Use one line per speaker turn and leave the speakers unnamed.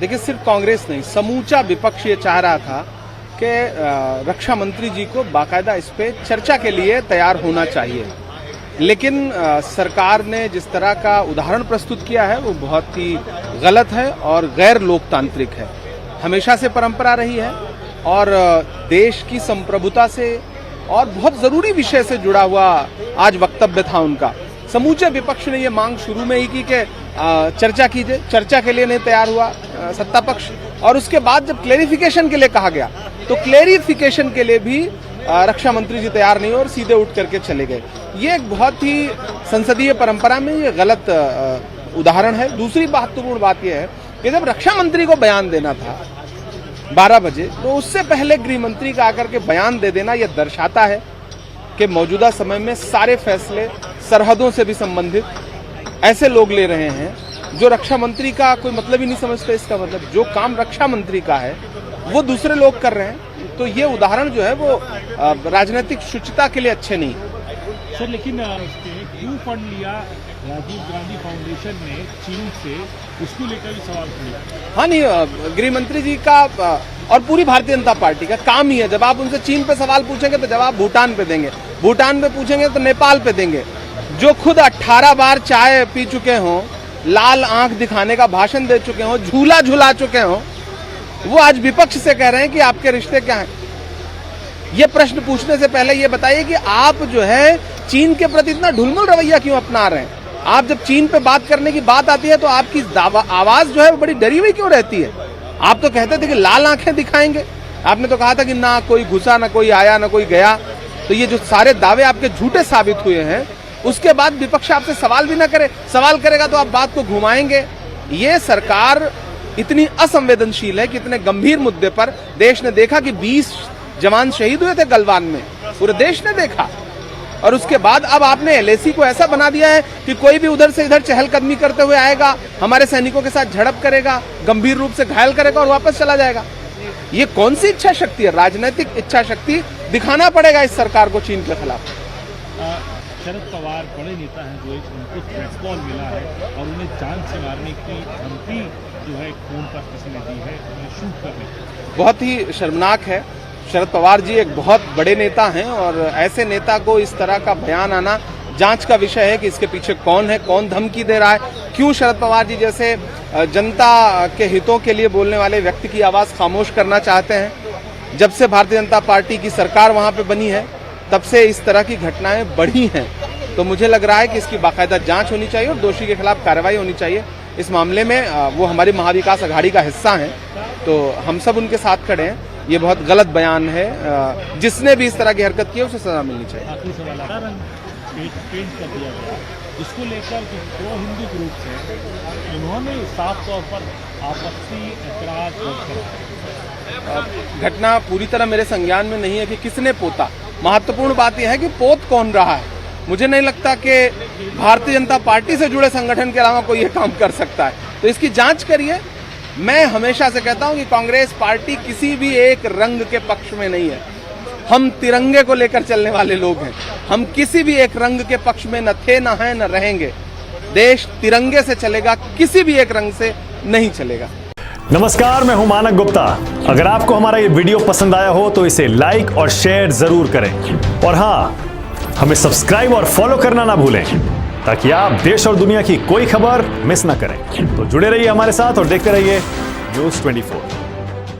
देखिए, सिर्फ कांग्रेस नहीं, समूचा विपक्ष ये चाह रहा था कि रक्षा मंत्री जी को बाकायदा इस पे चर्चा के लिए तैयार होना चाहिए। लेकिन सरकार ने जिस तरह का उदाहरण प्रस्तुत किया है वो बहुत ही गलत है और गैर लोकतांत्रिक है। हमेशा से परंपरा रही है और देश की संप्रभुता से और बहुत जरूरी विषय से जुड़ा हुआ आज वक्तव्य था उनका। समूचे विपक्ष ने ये मांग शुरू में ही की कि चर्चा कीजिए, चर्चा के लिए नहीं तैयार हुआ सत्ता पक्ष। और उसके बाद जब क्लेरिफिकेशन के लिए कहा गया तो क्लेरिफिकेशन के लिए भी रक्षा मंत्री जी तैयार नहीं और सीधे उठ करके चले गए। ये एक बहुत ही संसदीय परंपरा में ये गलत उदाहरण है। दूसरी महत्वपूर्ण बात यह है कि जब रक्षा मंत्री को बयान देना था 12 बजे, तो उससे पहले गृह मंत्री का आकर के बयान दे देना यह दर्शाता है कि मौजूदा समय में सारे फैसले सरहदों से भी संबंधित ऐसे लोग ले रहे हैं जो रक्षा मंत्री का कोई मतलब ही नहीं समझते। इसका मतलब जो काम रक्षा मंत्री का है वो दूसरे लोग कर रहे हैं। तो ये उदाहरण जो है वो राजनीतिक शुचिता के लिए अच्छे नहीं।
सर, लेकिन क्यों फंड लिया राजीव गांधी फाउंडेशन ने चीन से, उसको लेकर भी सवाल किया।
हाँ, नहीं, गृह मंत्री जी का और पूरी भारतीय जनता पार्टी का काम ही है, जब आप उनसे चीन पे सवाल पूछेंगे तो जवाब भूटान पे देंगे, भूटान पे पूछेंगे तो नेपाल पे देंगे। जो खुद 18 बार चाय पी चुके हों, लाल आंख दिखाने का भाषण दे चुके हों, झूला झुला चुके हों, वो आज विपक्ष से कह रहे हैं कि आपके रिश्ते क्या हैं। ये प्रश्न पूछने से पहले ये बताइए कि आप जो है चीन के प्रति इतना ढुलमुल रवैया क्यों अपना रहे हैं। आप जब चीन पे बात करने की बात आती है तो आपकी आवाज जो है वो बड़ी डरी हुई क्यों रहती है। आप तो कहते थे कि लाल आंखें दिखाएंगे, आपने तो कहा था कि ना कोई घुसा, ना कोई आया, ना कोई गया। तो ये जो सारे दावे आपके झूठे साबित हुए हैं, उसके बाद विपक्ष आपसे सवाल भी ना करे, सवाल करेगा तो आप बात को घुमाएंगे। ये सरकार इतनी असंवेदनशील है कि इतने गंभीर मुद्दे पर देश ने देखा कि 20 जवान शहीद हुए थे गलवान में, पूरे देश ने देखा। और उसके बाद अब आपने एलएसी को ऐसा बना दिया है कि कोई भी उधर से इधर चहलकदमी करते हुए आएगा, हमारे सैनिकों के साथ झड़प करेगा, गंभीर रूप से घायल करेगा और वापस चला जाएगा। ये कौन सी इच्छा शक्ति है? राजनीतिक इच्छा शक्ति दिखाना पड़ेगा इस सरकार को चीन के खिलाफ।
शरद पवार बड़े नेता हैं, जो उनको थ्रेट कॉल मिला है और उन्हें जान से मारने की धमकी जो है फोन पर किसी ने दी है, उन्हें शूट करने की।
बहुत ही शर्मनाक है। शरद पवार जी एक बहुत बड़े नेता हैं और ऐसे नेता को इस तरह का बयान आना जांच का विषय है कि इसके पीछे कौन है, कौन धमकी दे रहा है, क्यों शरद पवार जी जैसे जनता के हितों के लिए बोलने वाले व्यक्ति की आवाज खामोश करना चाहते हैं। जब से भारतीय जनता पार्टी की सरकार वहां पे बनी है तब से इस तरह की घटनाएं बढ़ी हैं। तो मुझे लग रहा है कि इसकी बाकायदा जांच होनी चाहिए और दोषी के खिलाफ कार्रवाई होनी चाहिए। इस मामले में वो हमारी महाविकास अघाड़ी का हिस्सा हैं, तो हम सब उनके साथ खड़े हैं। ये बहुत गलत बयान है, जिसने भी इस तरह की हरकत की है उसे सजा मिलनी चाहिए।
आखिरी सवाल, पेंट कर दिया गया, इसको लेकर जो दो हिंदू ग्रुप हैं उन्होंने साफ तौर पर आपत्ति ऐतराज किया।
घटना पूरी तरह मेरे संज्ञान में नहीं है कि किसने पोता। महत्वपूर्ण बात यह है कि पोत कौन रहा है। मुझे नहीं लगता कि भारतीय जनता पार्टी से जुड़े संगठन के अलावा कोई ये काम कर सकता है, तो इसकी जांच करिए। मैं हमेशा से कहता हूं कि कांग्रेस पार्टी किसी भी एक रंग के पक्ष में नहीं है। हम तिरंगे को लेकर चलने वाले लोग हैं। हम किसी भी एक रंग के पक्ष में न थे, न हैं, न रहेंगे। देश तिरंगे से चलेगा, किसी भी एक रंग से नहीं चलेगा।
नमस्कार, मैं हूं मानक गुप्ता। अगर आपको हमारा ये वीडियो पसंद आया हो तो इसे लाइक और शेयर जरूर करें और हाँ, हमें सब्सक्राइब और फॉलो करना ना भूलें ताकि आप देश और दुनिया की कोई खबर मिस ना करें। तो जुड़े रहिए हमारे साथ और देखते रहिए न्यूज़ 24।